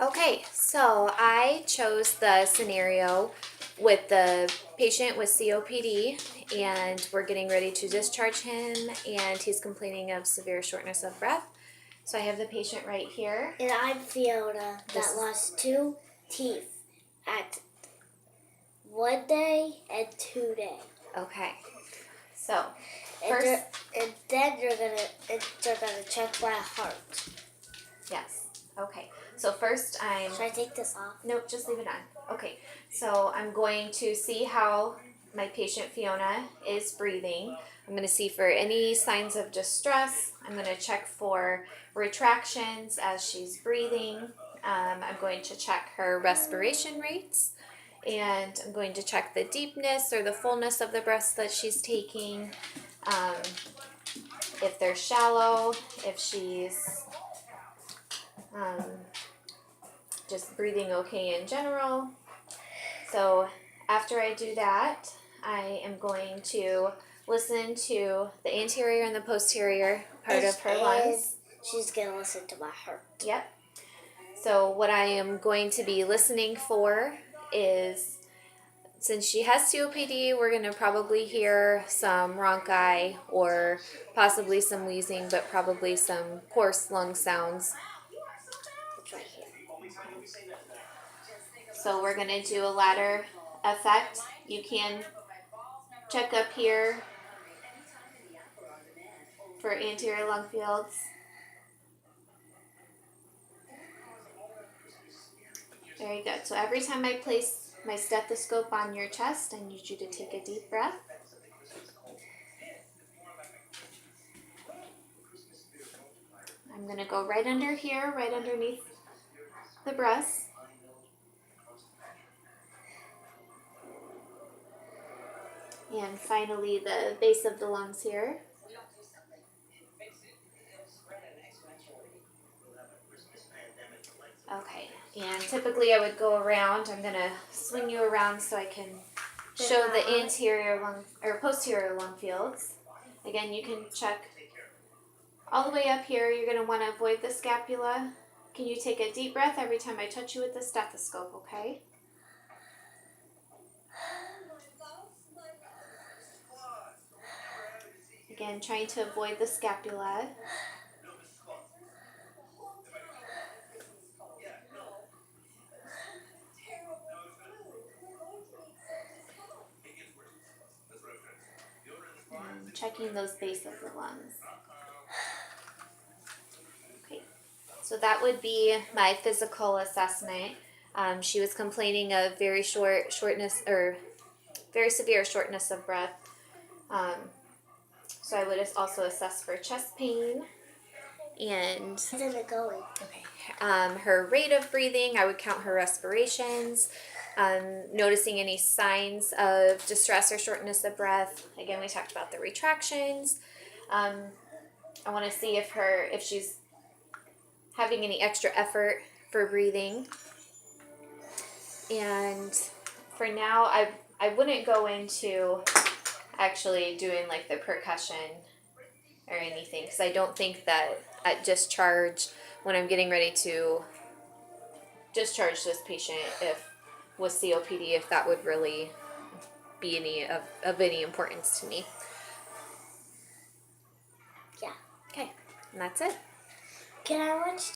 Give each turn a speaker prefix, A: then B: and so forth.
A: Okay, so I chose the scenario with the patient with COPD, and we're getting ready to discharge him, and he's complaining of severe shortness of breath. So I have the patient right here.
B: And I'm Fiona that lost 2 teeth at 1 day and 2 days.
A: Okay, so
B: And,
A: first,
B: and then they're gonna check my heart.
A: yes, okay. So first
B: Should I take this off?
A: Nope, just leave it on. Okay, so I'm going to see how my patient Fiona is breathing. I'm going to see for any signs of distress. I'm going to check for retractions as she's breathing. I'm going to check her respiration rates, and I'm going to check the deepness or the fullness of the breaths that she's taking. If they're shallow, if she's just breathing okay in general. So after I do that, I am going to listen to the anterior and the posterior part of her lungs.
B: She's going to listen to my heart.
A: Yep. So what I am going to be listening for is, since she has COPD, we're going to probably hear some rhonchi or possibly some wheezing, but probably some coarse lung sounds.
B: It's right here.
A: So we're going to do a ladder effect. You can check up here for anterior lung fields. Very good. So every time I place my stethoscope on your chest, I need you to take a deep breath. I'm going to go right under here, right underneath the breast. And finally, the base of the lungs here. Okay, and typically I would go around. I'm going to swing you around so I can show the anterior lung or posterior lung fields. Again, you can check all the way up here. You're going to want to avoid the scapula. Can you take a deep breath every time I touch you with the stethoscope, okay? Again, trying to avoid the scapula. And checking those base of the lungs. Okay, so that would be my physical assessment. She was complaining of very severe shortness of breath. So I would also assess for chest pain and
B: How's it going?
A: her rate of breathing. I would count her respirations, noticing any signs of distress or shortness of breath. Again, we talked about the retractions. I want to see if she's having any extra effort for breathing. And for now, I wouldn't go into actually doing like the percussion or anything, because I don't think that at discharge, when I'm getting ready to discharge this patient with COPD, if that would really be of any importance to me.
B: Yeah.
A: Okay, and that's it.
B: Can I watch